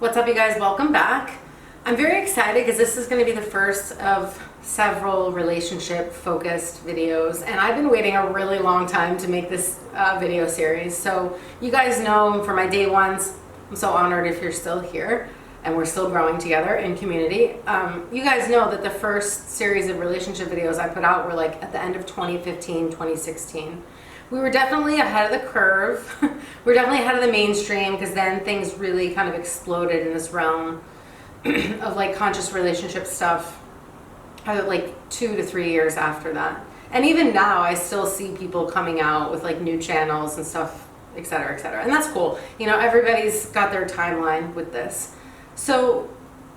What's up, you guys? Welcome back. I'm very excited because this is going to be the first of several relationship focused videos, and I've been waiting a really long time to make this video series. So you guys know for my day ones, I'm so honored if you're still here and we're still growing together in community. You guys know that the first series of relationship videos I put out were like at the end of 2015, 2016. We were definitely ahead of the curve. We were definitely ahead of the mainstream because then things really kind of exploded in this realm of like conscious relationship stuff like 2 to 3 years after that. And even now I still see people coming out with like new channels and stuff, et cetera, et cetera. And that's cool. You know, everybody's got their timeline with this. So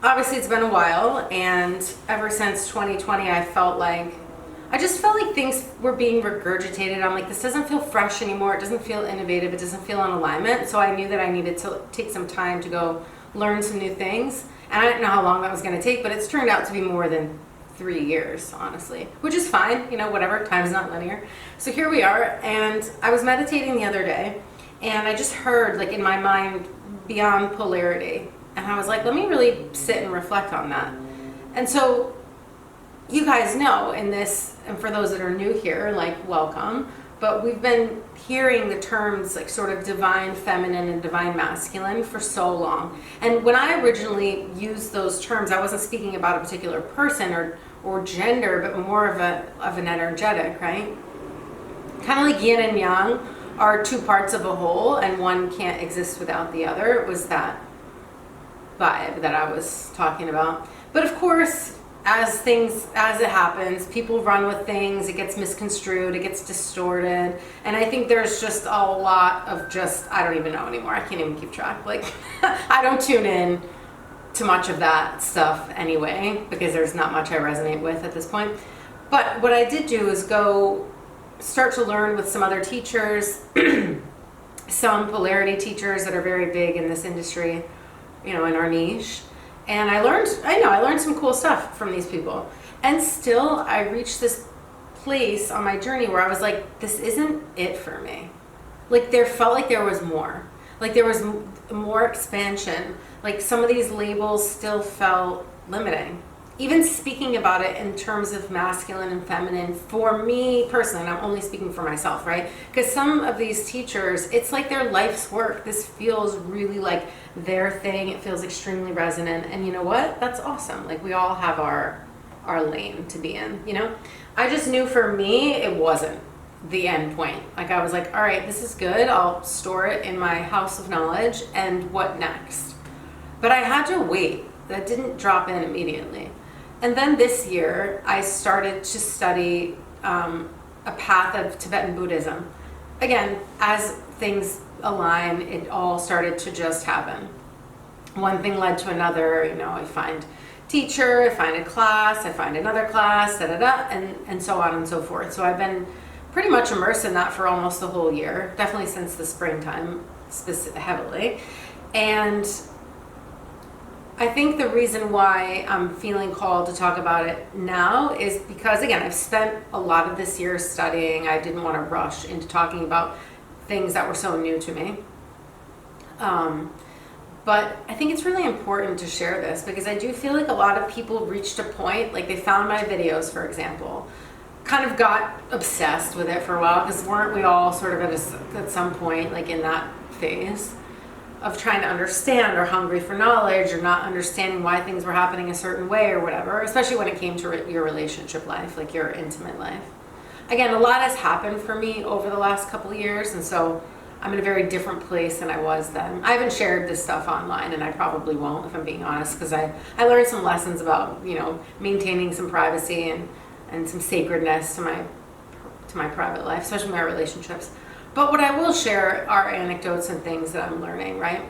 obviously it's been a while, and ever since 2020 I just felt like things were being regurgitated. I'm like, this doesn't feel fresh anymore. It doesn't feel innovative. It doesn't feel in alignment. So I knew that I needed to take some time to go learn some new things. And I didn't know how long that was going to take, but it's turned out to be more than 3 years, honestly, which is fine. You know, whatever. Time's not linear. So here we are. And I was meditating the other day, and I just heard, like, in my mind, beyond polarity. And I was like, let me really sit and reflect on that. And so you guys know in this, and for those that are new here, like, welcome, but we've been hearing the terms like sort of divine feminine and divine masculine for so long. And when I originally used those terms, I wasn't speaking about a particular person or gender, but more of an energetic, right? Kind of like yin and yang are two parts of a whole, and one can't exist without the other. It was that vibe that I was talking about. But of course, as it happens, people run with things, it gets misconstrued, it gets distorted, and I think there's just a lot of I don't even know anymore. I can't even keep track. Like, I don't tune in to much of that stuff anyway, because there's not much I resonate with at this point. But what I did do is go start to learn with some other teachers, some polarity teachers that are very big in this industry, you know, in our niche. And I learned some cool stuff from these people. And still, I reached this place on my journey where I was like, this isn't it for me. Like, there felt like there was more. Like, there was more expansion. Like, some of these labels still felt limiting. Even speaking about it in terms of masculine and feminine, for me personally, and I'm only speaking for myself, right? Because some of these teachers, it's like their life's work. This feels really like their thing. It feels extremely resonant. And you know what? That's awesome. Like, we all have our lane to be in, you know? I just knew for me, it wasn't the end point. Like, I was like, all right, this is good. I'll store it in my house of knowledge. And what next? But I had to wait. That didn't drop in immediately. And then this year, I started to study a path of Tibetan Buddhism. Again, as things align, it all started to just happen. One thing led to another. You know, I find teacher, I find a class, I find another class, and so on and so forth. So I've been pretty much immersed in that for almost the whole year, definitely since the springtime, heavily. And I think the reason why I'm feeling called to talk about it now is because, again, I've spent a lot of this year studying. I didn't want to rush into talking about things that were so new to me. But I think it's really important to share this because I do feel like a lot of people reached a point, like they found my videos, for example, kind of got obsessed with it for a while, because weren't we all sort of at some point, like in that phase of trying to understand, or hungry for knowledge, or not understanding why things were happening a certain way or whatever, especially when it came to your relationship life, like your intimate life. Again, a lot has happened for me over the last couple of years, and so I'm in a very different place than I was then. I haven't shared this stuff online, and I probably won't, if I'm being honest, because I learned some lessons about, you know, maintaining some privacy and some sacredness to my private life, especially my relationships. But what I will share are anecdotes and things that I'm learning, right?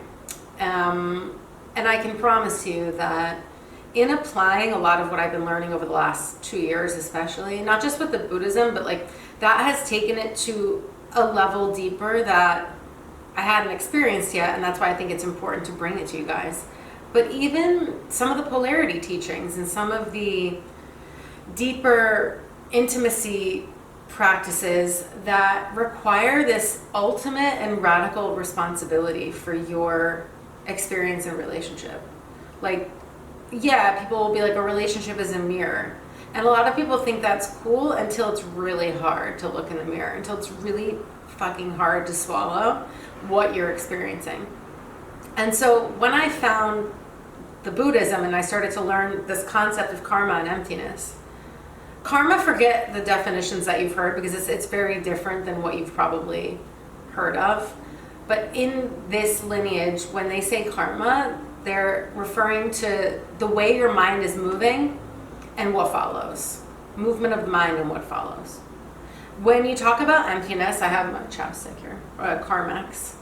And I can promise you that in applying a lot of what I've been learning over the last 2 years, especially, not just with the Buddhism, but like that has taken it to a level deeper that I hadn't experienced yet. And that's why I think it's important to bring it to you guys. But even some of the polarity teachings and some of the deeper intimacy practices that require this ultimate and radical responsibility for your experience a relationship. Like, yeah, people will be like, a relationship is a mirror. And a lot of people think that's cool until it's really hard to look in the mirror, until it's really fucking hard to swallow what you're experiencing. And so when I found the Buddhism and I started to learn this concept of karma and emptiness, karma, forget the definitions that you've heard, because it's very different than what you've probably heard of. But in this lineage, when they say karma, they're referring to the way your mind is moving and what follows. Movement of the mind and what follows. When you talk about emptiness, I have my chapstick here, Carmex.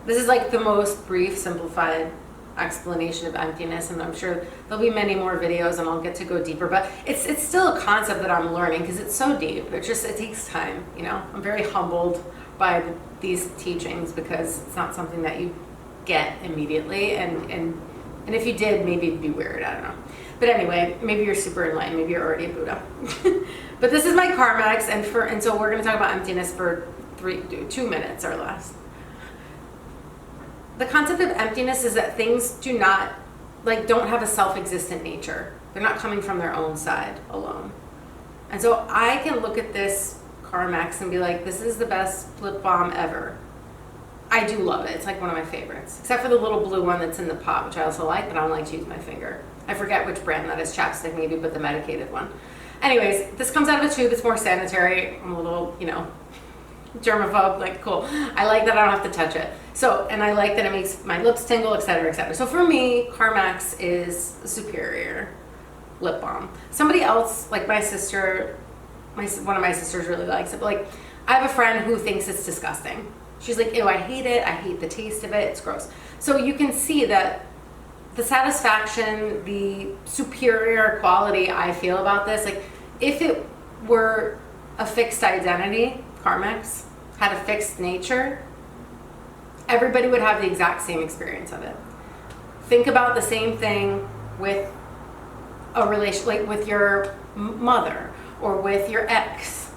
This is like the most brief, simplified explanation of emptiness, and I'm sure there'll be many more videos and I'll get to go deeper, but it's still a concept that I'm learning because it's so deep. It takes time, you know. I'm very humbled by these teachings because it's not something that you get immediately, and if you did, maybe it'd be weird, I don't know. But anyway, maybe you're super enlightened, maybe you're already a Buddha. But this is my Carmex, and so we're going to talk about emptiness for 2 minutes or less. The concept of emptiness is that things don't have a self-existent nature. They're not coming from their own side alone. And so I can look at this Carmex and be like, this is the best lip balm ever. I do love it. It's like one of my favorites. Except for the little blue one that's in the pot, which I also like, but I don't like to use my finger. I forget which brand that is, chapstick maybe, but the medicated one. Anyways, this comes out of a tube. It's more sanitary. I'm a little, germaphobe, like, cool. I like that I don't have to touch it. So, and I like that it makes my lips tingle, etc., etc. So for me, Carmex is superior lip balm. Somebody else, like my sister, one of my sisters really likes it, but like, I have a friend who thinks it's disgusting. She's like, ew, I hate it. I hate the taste of it. It's gross. So you can see that the satisfaction, the superior quality I feel about this, like if it were a fixed identity, Carmex had a fixed nature, everybody would have the exact same experience of it. Think about the same thing with a relation, like with your mother or with your ex.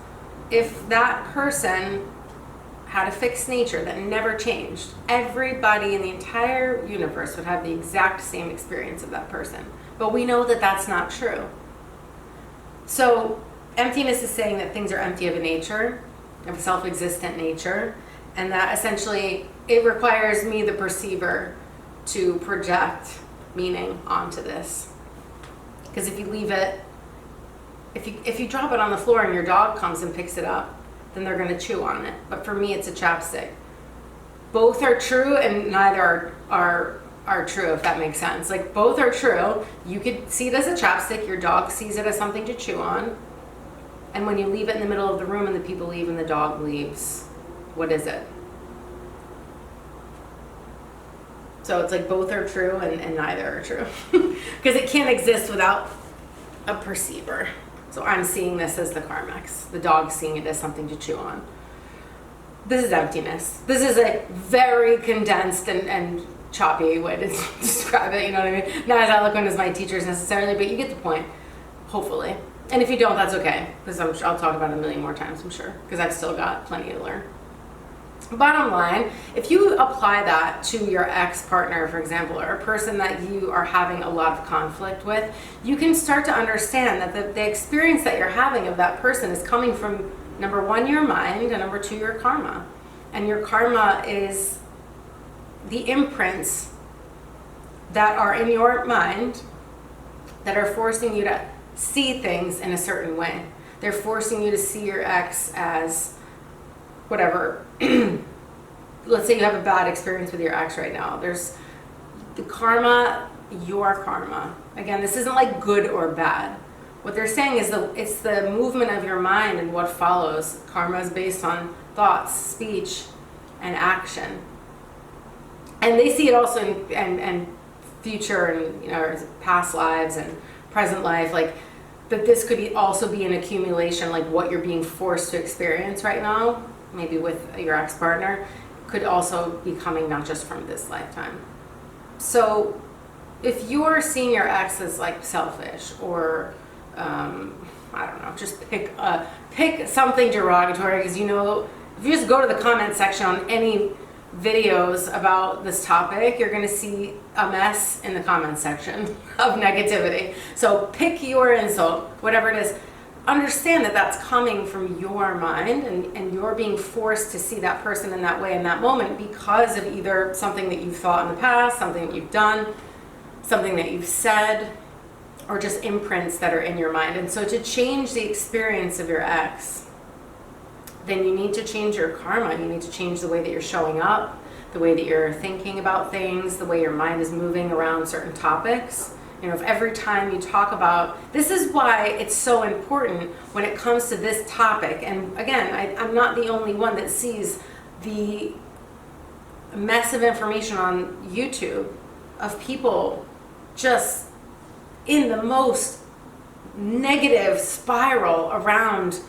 If that person had a fixed nature that never changed, everybody in the entire universe would have the exact same experience of that person. But we know that that's not true. So emptiness is saying that things are empty of a nature, of a self-existent nature, and that essentially it requires me, the perceiver, to project meaning onto this. Because if you leave it, if you drop it on the floor and your dog comes and picks it up, then they're going to chew on it. But for me, it's a chapstick. Both are true and neither are true, if that makes sense. Like, both are true. You could see it as a chapstick. Your dog sees it as something to chew on. And when you leave it in the middle of the room and the people leave and the dog leaves, what is it? So it's like both are true and neither are true. Because it can't exist without a perceiver. So I'm seeing this as the Carmex. The dog's seeing it as something to chew on. This is emptiness. This is a very condensed and choppy way to describe it, you know what I mean? Not as eloquent as my teachers necessarily, but you get the point, hopefully. And if you don't, that's okay, because I'll talk about it a million more times, I'm sure, because I've still got plenty to learn. Bottom line, if you apply that to your ex-partner, for example, or a person that you are having a lot of conflict with, you can start to understand that the experience that you're having of that person is coming from, number one, your mind, and number two, your karma. And your karma is the imprints that are in your mind that are forcing you to see things in a certain way. They're forcing you to see your ex as whatever. Let's say you have a bad experience with your ex right now. There's the karma, your karma. Again, this isn't like good or bad. What they're saying is it's the movement of your mind and what follows. Karma is based on thoughts, speech, and action. And they see it also in future and past lives and present life, like that this could also be an accumulation, like what you're being forced to experience right now, maybe with your ex-partner, could also be coming not just from this lifetime. So if you're seeing your ex as like selfish or I don't know, just pick something derogatory, because if you just go to the comment section on any videos about this topic, you're going to see a mess in the comments section of negativity. So pick your insult, whatever it is. Understand that that's coming from your mind, and you're being forced to see that person in that way in that moment because of either something that you've thought in the past, something that you've done, something that you've said, or just imprints that are in your mind. And so to change the experience of your ex, then you need to change your karma. You need to change the way that you're showing up, the way that you're thinking about things, the way your mind is moving around certain topics. You know, if every time you talk about, this is why it's so important when it comes to this topic. And again, I'm not the only one that sees the mess of information on YouTube of people just in the most negative spiral around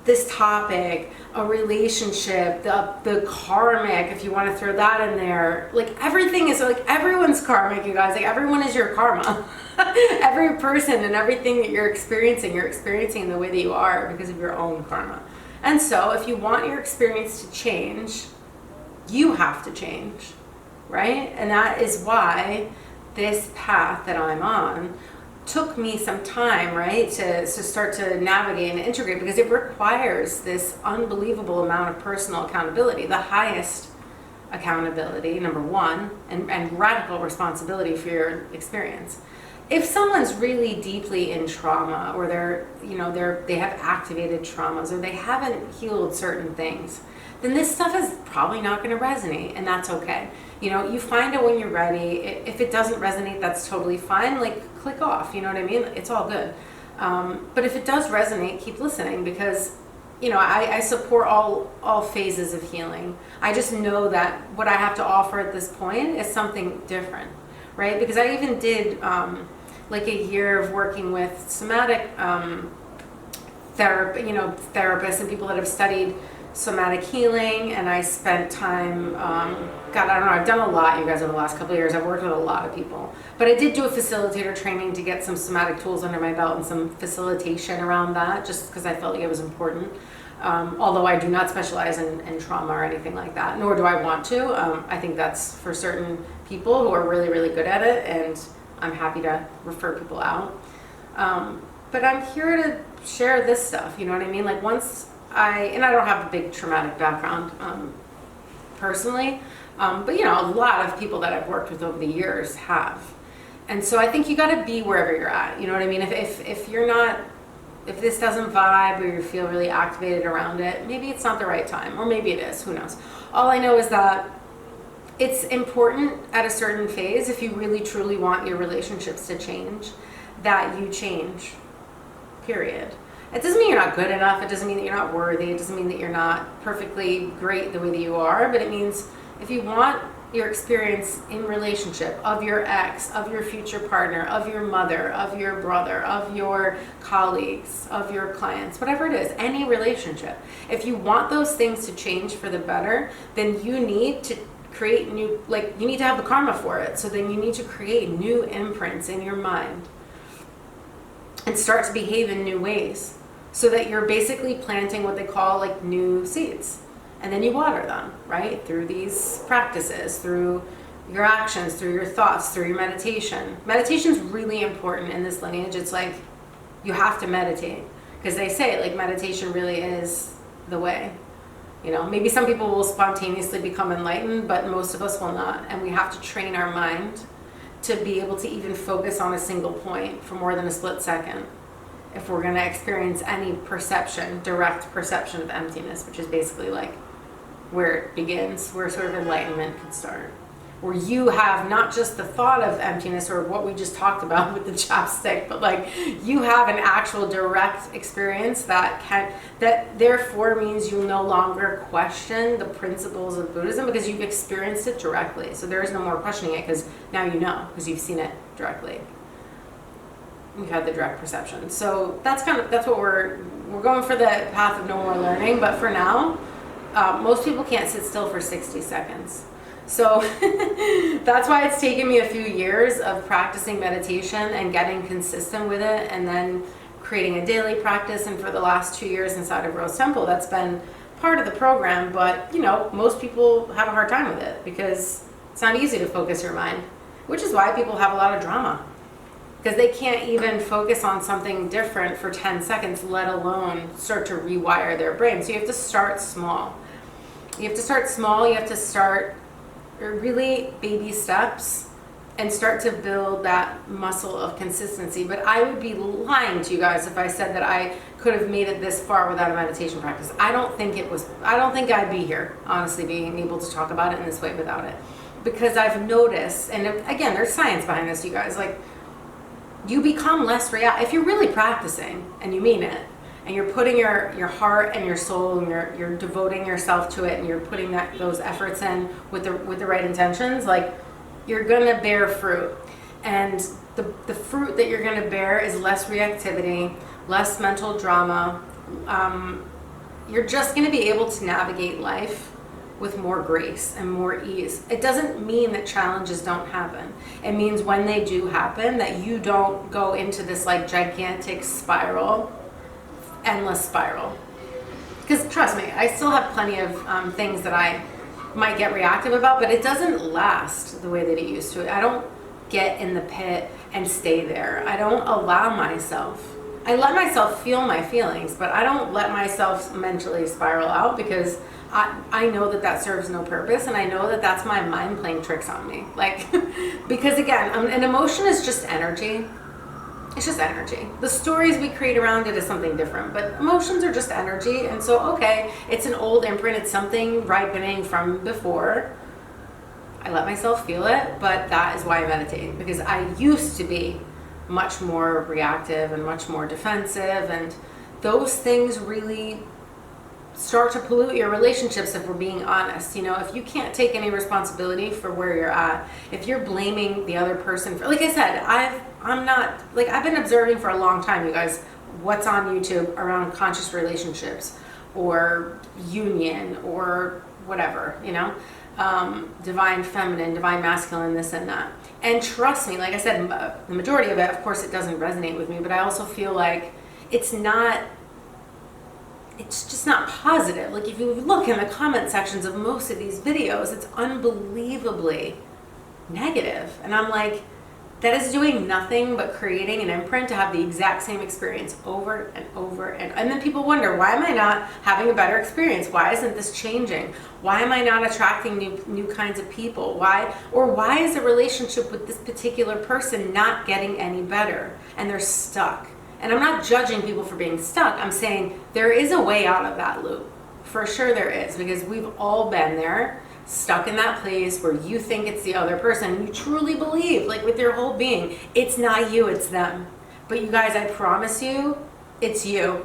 this topic, a relationship, the karmic, if you want to throw that in there. Like everything is like, everyone's karmic, you guys. Like everyone is your karma. Every person and everything that you're experiencing in the way that you are because of your own karma. And so if you want your experience to change, you have to change, right? And that is why this path that I'm on took me some time, right, to start to navigate and integrate, because it requires this unbelievable amount of personal accountability, the highest accountability, number one, and radical responsibility for your experience. If someone's really deeply in trauma, or they have activated traumas, or they haven't healed certain things, then this stuff is probably not going to resonate, and that's okay. You know, you find it when you're ready. If it doesn't resonate, that's totally fine. Like, click off, you know what I mean? It's all good. But if it does resonate, keep listening, because, you know, I support all phases of healing. I just know that what I have to offer at this point is something different, right? Because I even did like a year of working with somatic therapists and people that have studied somatic healing, and I spent time, God, I don't know, I've done a lot, you guys, over the last couple of years. I've worked with a lot of people, but I did do a facilitator training to get some somatic tools under my belt and some facilitation around that, just because I felt like it was important. Although I do not specialize in trauma or anything like that, nor do I want to. I think that's for certain people who are really, really good at it, and I'm happy to refer people out. But I'm here to share this stuff, you know what I mean? Like I don't have a big traumatic background personally, but you know, a lot of people that I've worked with over the years have. And so I think you got to be wherever you're at, you know what I mean? If you're not, if this doesn't vibe, or you feel really activated around it, maybe it's not the right time, or maybe it is, who knows? All I know is that it's important at a certain phase, if you really truly want your relationships to change, that you change, period. It doesn't mean you're not good enough. It doesn't mean that you're not worthy. It doesn't mean that you're not perfectly great the way that you are. But it means if you want your experience in relationship of your ex, of your future partner, of your mother, of your brother, of your colleagues, of your clients, whatever it is, any relationship, if you want those things to change for the better, then you need to create new, like you need to have the karma for it. So then you need to create new imprints in your mind and start to behave in new ways, so that you're basically planting what they call like new seeds. And then you water them, right? Through these practices, through your actions, through your thoughts, through your meditation. Meditation's really important in this lineage. It's like you have to meditate, because they say like meditation really is the way. You know, maybe some people will spontaneously become enlightened, but most of us will not. And we have to train our mind to be able to even focus on a single point for more than a split second if we're going to experience any perception, direct perception of emptiness, which is basically like where it begins, where sort of enlightenment could start. Where you have not just the thought of emptiness or what we just talked about with the chapstick, but like you have an actual direct experience that therefore means you no longer question the principles of Buddhism, because you've experienced it directly. So there is no more questioning it, because now you know, because you've seen it directly. You've had the direct perception. So that's what we're going for, the path of no more learning. But for now, most people can't sit still for 60 seconds. So that's why it's taken me a few years of practicing meditation and getting consistent with it, and then creating a daily practice. And for the last 2 years inside of Rose Temple, that's been part of the program, but you know, most people have a hard time with it because it's not easy to focus your mind, which is why people have a lot of drama, because they can't even focus on something different for 10 seconds, let alone start to rewire their brain. So you have to start small. You have to start small. You have to start really baby steps and start to build that muscle of consistency. But I would be lying to you guys if I said that I could have made it this far without a meditation practice. I don't think I'd be here, honestly, being able to talk about it in this way without it. Because I've noticed, and again, there's science behind this, you guys, like, you become less if you're really practicing and you mean it, and you're putting your heart and your soul and you're devoting yourself to it, and you're putting those efforts in with the right intentions, like, you're gonna bear fruit. And the fruit that you're gonna bear is less reactivity, less mental drama. You're just gonna be able to navigate life with more grace and more ease. It doesn't mean that challenges don't happen. It means when they do happen, that you don't go into this like gigantic spiral, endless spiral. Because trust me, I still have plenty of things that I might get reactive about, but it doesn't last the way that it used to. I don't get in the pit and stay there. I don't allow myself. I let myself feel my feelings, but I don't let myself mentally spiral out, because I know that serves no purpose, and I know that that's my mind playing tricks on me. Like, because again, an emotion is just energy. It's just energy. The stories we create around it is something different, but emotions are just energy. And so, okay, it's an old imprint. It's something ripening from before. I let myself feel it, but that is why I meditate, because I used to be much more reactive and much more defensive, and those things really start to pollute your relationships, if we're being honest. You know, if you can't take any responsibility for where you're at, if you're blaming the other person for, like I said, I've been observing for a long time, you guys, what's on YouTube around conscious relationships or union or whatever, you know, divine feminine, divine masculine, this and that. And trust me, like I said, the majority of it, of course, it doesn't resonate with me, but I also feel like it's just not positive. Like, if you look in the comment sections of most of these videos, it's unbelievably negative. And I'm like, that is doing nothing but creating an imprint to have the exact same experience over and over. And then people wonder, why am I not having a better experience? Why isn't this changing? Why am I not attracting new kinds of people? Why is a relationship with this particular person not getting any better? And they're stuck. And I'm not judging people for being stuck. I'm saying there is a way out of that loop. For sure there is, because we've all been there, stuck in that place where you think it's the other person, and you truly believe, like with your whole being, it's not you, it's them. But you guys, I promise you, it's you.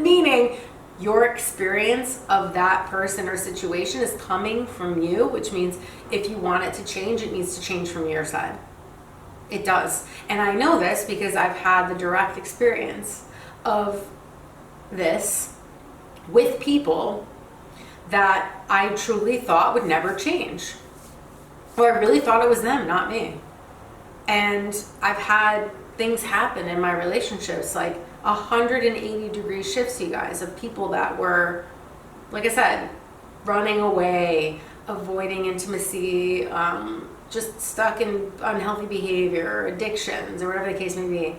Meaning your experience of that person or situation is coming from you, which means if you want it to change, it needs to change from your side. It does. And I know this because I've had the direct experience of this with people that I truly thought would never change. Or I really thought it was them, not me. And I've had things happen in my relationships, like 180-degree shifts, you guys, of people that were, like I said, running away, avoiding intimacy, just stuck in unhealthy behavior, addictions, or whatever the case may be.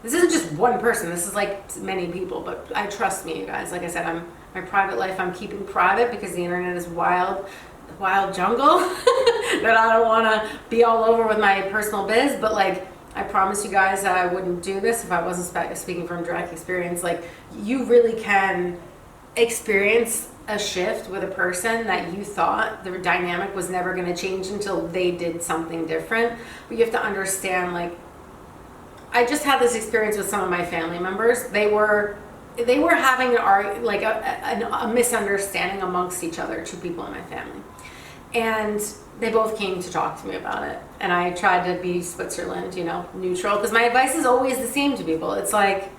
This isn't just one person. This is like many people, but trust me, you guys. Like I said, my private life I'm keeping private because the internet is wild jungle that I don't want to be all over with my personal biz. But like, I promise you guys that I wouldn't do this if I wasn't speaking from direct experience. Like, you really can experience a shift with a person that you thought the dynamic was never going to change until they did something different. But you have to understand, like, I just had this experience with some of my family members. They were having a misunderstanding amongst each other, two people in my family. And they both came to talk to me about it. And I tried to be Switzerland, neutral, because my advice is always the same to people. It's like,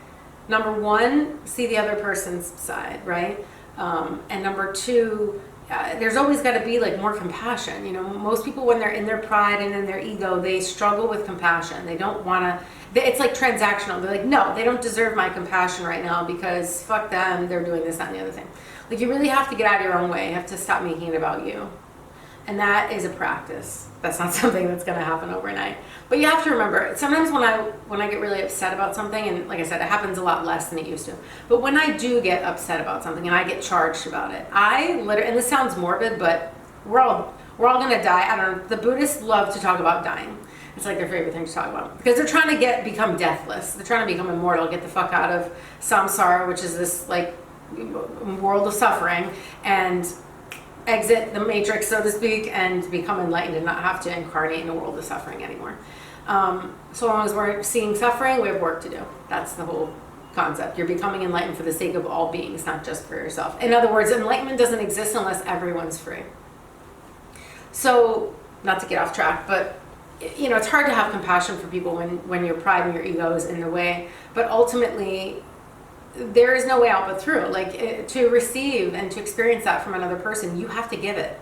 number one, see the other person's side, right? And number two, there's always got to be like more compassion. Most people, when they're in their pride and in their ego, they struggle with compassion. They don't want to, it's like transactional. They're like, no, they don't deserve my compassion right now because fuck them, they're doing this, that, and the other thing. Like, you really have to get out of your own way. You have to stop making it about you. And that is a practice. That's not something that's going to happen overnight. But you have to remember, sometimes when I get really upset about something, and like I said, it happens a lot less than it used to. But when I do get upset about something and I get charged about it, I literally, and this sounds morbid, but we're all going to die. I don't know. The Buddhists love to talk about dying. It's like their favorite thing to talk about, because they're trying to become deathless. They're trying to become immortal, get the fuck out of samsara, which is this like world of suffering, and exit the matrix, so to speak, and become enlightened and not have to incarnate in a world of suffering anymore. So long as we're seeing suffering, we have work to do. That's the whole concept. You're becoming enlightened for the sake of all beings, not just for yourself. In other words, enlightenment doesn't exist unless everyone's free. So, not to get off track, but you know, it's hard to have compassion for people when your pride and your ego is in the way. But ultimately, there is no way out but through. Like, to receive and to experience that from another person, you have to give it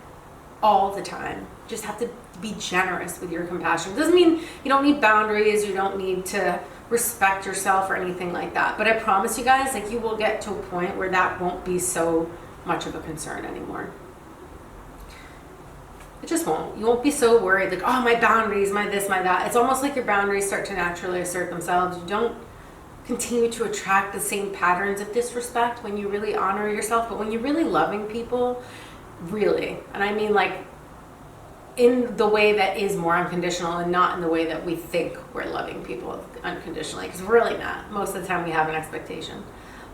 all the time. You just have to be generous with your compassion. It doesn't mean you don't need boundaries, you don't need to respect yourself or anything like that. But I promise you guys, like, you will get to a point where that won't be so much of a concern anymore. It just won't. You won't be so worried, like, oh, my boundaries, my this, my that. It's almost like your boundaries start to naturally assert themselves. You don't continue to attract the same patterns of disrespect when you really honor yourself. But when you're really loving people, really, and I mean like in the way that is more unconditional and not in the way that we think we're loving people unconditionally, because we're really not. Most of the time we have an expectation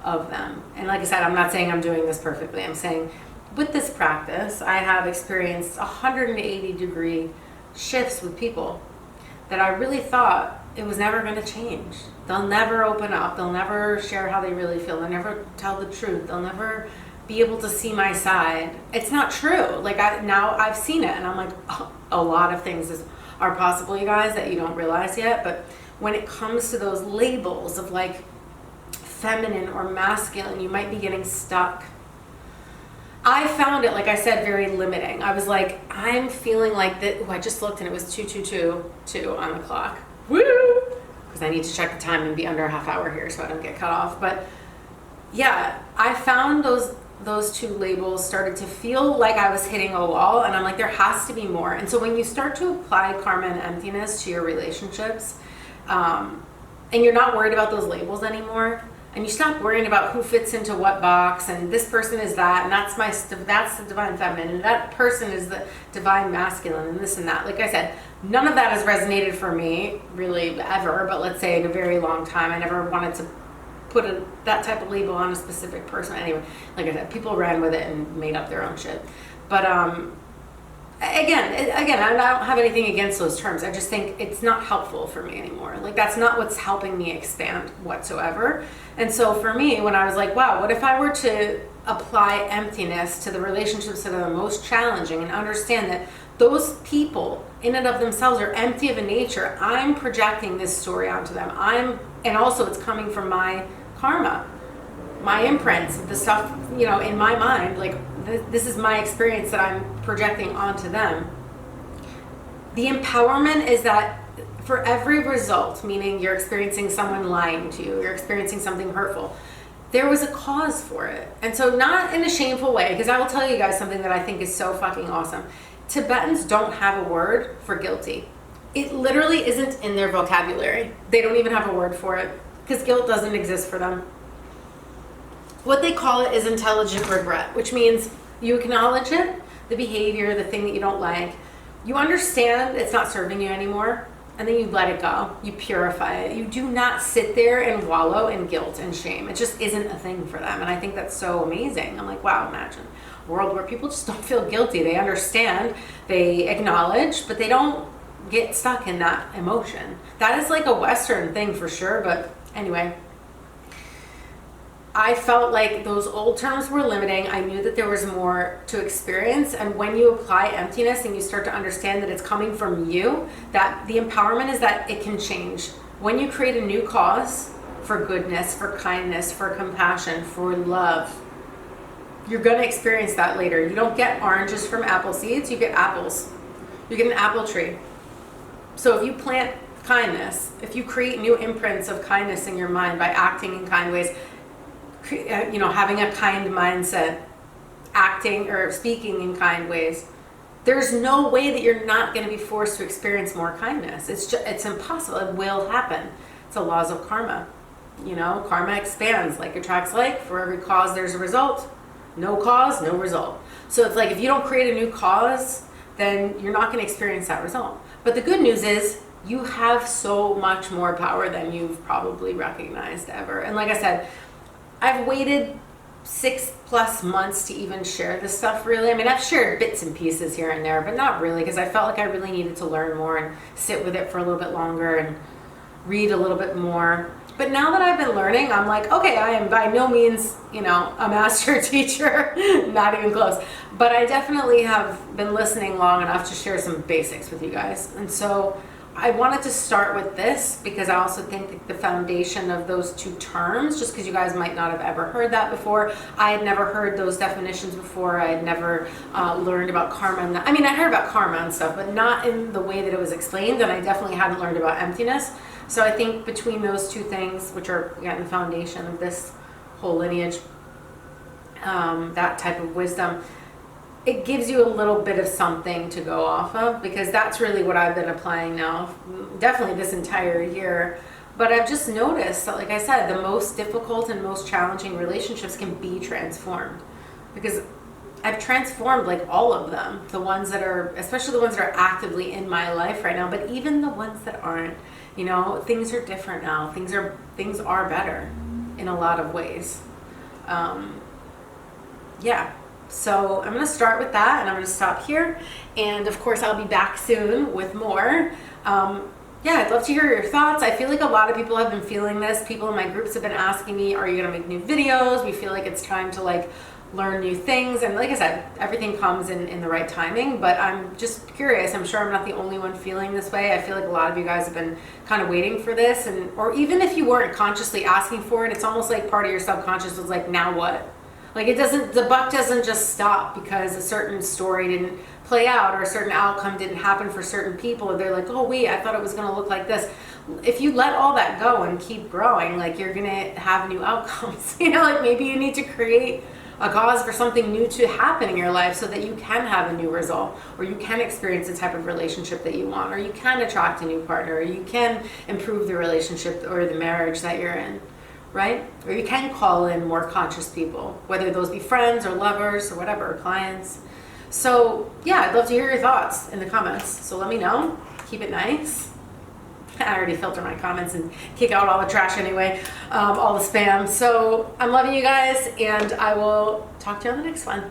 of them. And like I said, I'm not saying I'm doing this perfectly. I'm saying with this practice, I have experienced 180-degree shifts with people that I really thought it was never going to change. They'll never open up. They'll never share how they really feel. They'll never tell the truth. They'll never be able to see my side. It's not true. Like, now I've seen it, and I'm like, oh, a lot of things are possible, you guys, that you don't realize yet. But when it comes to those labels of like feminine or masculine, you might be getting stuck. I found it, like I said, very limiting. I was like, I'm feeling like that. I just looked and it was 2:22 on the clock. Woo! Because I need to check the time and be under a half hour here so I don't get cut off. But yeah, I found those two labels started to feel like I was hitting a wall, and I'm like, there has to be more. And so when you start to apply karma and emptiness to your relationships, and you're not worried about those labels anymore, and you stop worrying about who fits into what box, and this person is that, and that's the divine feminine, and that person is the divine masculine, and this and that. Like I said, none of that has resonated for me really ever, but let's say in a very long time. I never wanted to put that type of label on a specific person. Anyway, like I said, people ran with it and made up their own shit. But again, I don't have anything against those terms. I just think it's not helpful for me anymore. Like, that's not what's helping me expand whatsoever. And so for me, when I was like, wow, what if I were to apply emptiness to the relationships that are the most challenging, and understand that those people in and of themselves are empty of a nature. I'm projecting this story onto them. And also it's coming from my karma, my imprints, the stuff, you know, in my mind. Like, this is my experience that I'm projecting onto them. The empowerment is that for every result, meaning you're experiencing someone lying to you, you're experiencing something hurtful, there was a cause for it. And so, not in a shameful way, because I will tell you guys something that I think is so fucking awesome. Tibetans don't have a word for guilty. It literally isn't in their vocabulary. They don't even have a word for it, because guilt doesn't exist for them. What they call it is intelligent regret, which means you acknowledge it, the behavior, the thing that you don't like. You understand it's not serving you anymore, and then you let it go. You purify it. You do not sit there and wallow in guilt and shame. It just isn't a thing for them. And I think that's so amazing. I'm like, wow, imagine a world where people just don't feel guilty. They understand, they acknowledge, but they don't get stuck in that emotion. That is like a Western thing for sure. But anyway, I felt like those old terms were limiting. I knew that there was more to experience. And when you apply emptiness and you start to understand that it's coming from you, that the empowerment is that it can change. When you create a new cause for goodness, for kindness, for compassion, for love, you're going to experience that later. You don't get oranges from apple seeds, you get apples. You get an apple tree. So if you plant kindness, if you create new imprints of kindness in your mind by acting in kind ways, you know, having a kind mindset, acting or speaking in kind ways, there's no way that you're not going to be forced to experience more kindness. It's impossible. It will happen. It's the laws of karma. You know, karma expands, like attracts like. For every cause, there's a result. No cause, no result. So it's like if you don't create a new cause, then you're not going to experience that result. But the good news is you have so much more power than you've probably recognized ever. And like I said, I've waited 6+ months to even share this stuff, really. I mean, I've shared bits and pieces here and there, but not really, because I felt like I really needed to learn more and sit with it for a little bit longer and read a little bit more. But now that I've been learning, I'm like, okay, I am by no means, you know, a master teacher, not even close. But I definitely have been listening long enough to share some basics with you guys. And so I wanted to start with this because I also think that the foundation of those two terms, just because you guys might not have ever heard that before. I had never heard those definitions before. I had never learned about karma. I mean, I heard about karma and stuff, but not in the way that it was explained. And I definitely hadn't learned about emptiness. So I think between those two things, which are, again, the foundation of this whole lineage, that type of wisdom, it gives you a little bit of something to go off of, because that's really what I've been applying now, definitely this entire year. But I've just noticed that, like I said, the most difficult and most challenging relationships can be transformed, because I've transformed like all of them, the ones that are, especially the ones that are actively in my life right now, but even the ones that aren't. You know, things are different now. Things are better in a lot of ways. Yeah. So I'm going to start with that, and I'm going to stop here. And of course, I'll be back soon with more. Yeah, I'd love to hear your thoughts. I feel like a lot of people have been feeling this. People in my groups have been asking me, are you going to make new videos? We feel like it's time to like learn new things. And like I said, everything comes in the right timing, but I'm just curious. I'm sure I'm not the only one feeling this way. I feel like a lot of you guys have been kind of waiting for this, and or even if you weren't consciously asking for it, it's almost like part of your subconscious was like, now what? Like the buck doesn't just stop because a certain story didn't play out or a certain outcome didn't happen for certain people. They're like, oh wait, I thought it was going to look like this. If you let all that go and keep growing, like you're going to have new outcomes. You know, like maybe you need to create a cause for something new to happen in your life so that you can have a new result, or you can experience the type of relationship that you want, or you can attract a new partner, or you can improve the relationship or the marriage that you're in, right? Or you can call in more conscious people, whether those be friends or lovers or whatever, or clients. So yeah, I'd love to hear your thoughts in the comments. So let me know. Keep it nice. I already filter my comments and kick out all the trash anyway, all the spam. So I'm loving you guys, and I will talk to you on the next one.